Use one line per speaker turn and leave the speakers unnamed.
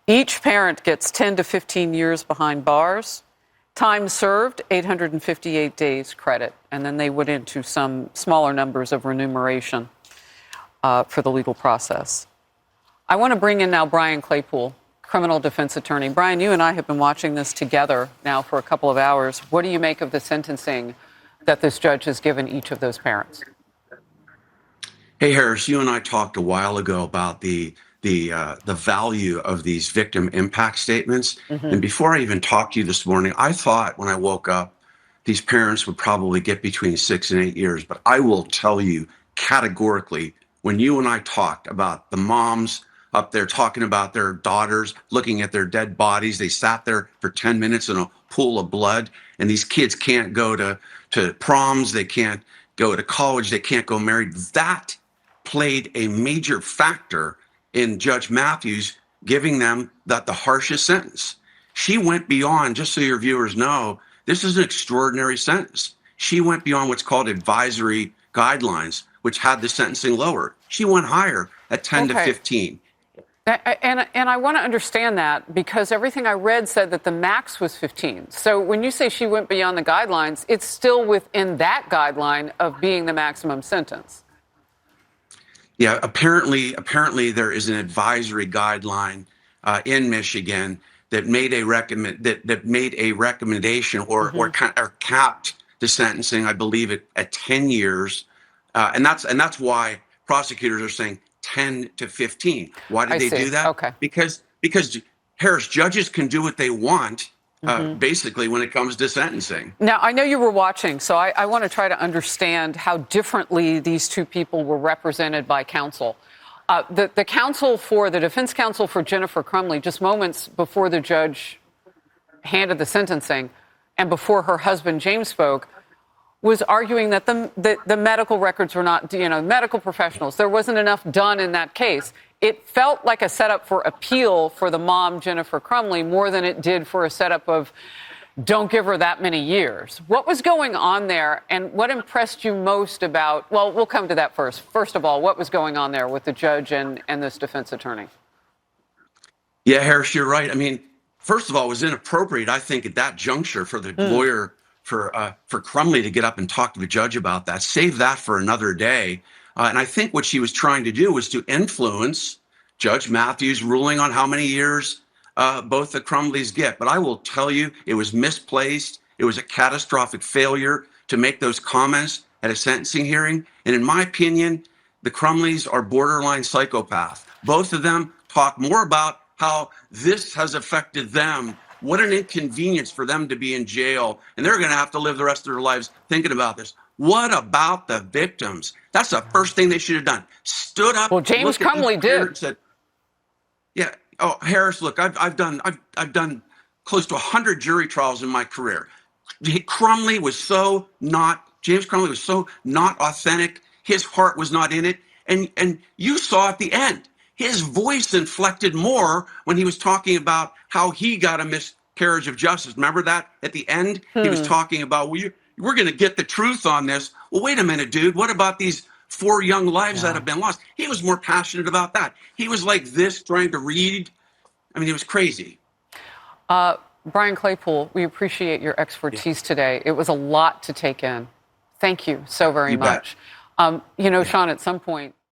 Each parent gets 10 to 15 years behind bars. Time served, 858 days credit. And then they went into some smaller numbers of remuneration for the legal process. I want to bring in now Brian Claypool, criminal defense attorney. Brian, you and I have been watching this together now for a couple of hours. What do you make of the sentencing that this judge has given each of those parents?
Hey, Harris, you and I talked a while ago about the value of these victim impact statements. And before I even talked to you this morning, I thought when I woke up, these parents would probably get between 6 and 8 years. But I will tell you categorically, when you and I talked about the moms up there talking about their daughters, looking at their dead bodies, they sat there for 10 minutes in a pool of blood, and these kids can't go to proms, they can't go to college, they can't go married. That played a major factor in Judge Matthews giving them the harshest sentence. She went beyond, just so your viewers know, this is an extraordinary sentence. She went beyond what's called advisory guidelines, which had the sentencing lower. She went higher at 10 to 15.
And I want to understand that because everything I read said that the max was 15. So when you say she went beyond the guidelines, it's still within that guideline of being the maximum sentence.
Yeah, apparently there is an advisory guideline in Michigan that made a recommendation or capped the sentencing, I believe, at 10 years, and that's why prosecutors are saying 10 to 15. Why did they do that?
Okay.
Because Harris, judges can do what they want. Basically, when it comes to sentencing.
Now, I know you were watching, so I want to try to understand how differently these two people were represented by counsel. The defense counsel for Jennifer Crumbley, just moments before the judge handed the sentencing and before her husband James spoke, was arguing that the medical records were not, medical professionals, there wasn't enough done in that case. It felt like a setup for appeal for the mom, Jennifer Crumbley, more than it did for a setup of don't give her that many years. What was going on there, and what impressed you most about, well, we'll come to that first. First of all, what was going on there with the judge and this defense attorney?
Yeah, Harris, you're right. I mean, first of all, it was inappropriate, I think, at that juncture for the lawyer for Crumbley to get up and talk to the judge about that. Save that for another day. And I think what she was trying to do was to influence Judge Matthews' ruling on how many years both the Crumbleys get. But I will tell you, it was misplaced. It was a catastrophic failure to make those comments at a sentencing hearing. And in my opinion, the Crumbleys are borderline psychopaths. Both of them talk more about how this has affected them. What an inconvenience for them to be in jail. And they're going to have to live the rest of their lives thinking about this. What about the victims? That's the first thing they should have done. Stood up.
Well, James Crumbley did.
Said, yeah. Oh, Harris, look, I've done close to 100 jury trials in my career. James Crumbley was so not authentic. His heart was not in it. And you saw at the end, his voice inflected more when he was talking about how he got a miscarriage of justice. Remember that at the end? He was talking about, we're going to get the truth on this. Well, wait a minute, dude. What about these 4 young lives that have been lost? He was more passionate about that. He was like this, trying to read. I mean, it was crazy.
Brian Claypool, we appreciate your expertise today. It was a lot to take in. Thank you so very much. Sean, at some point,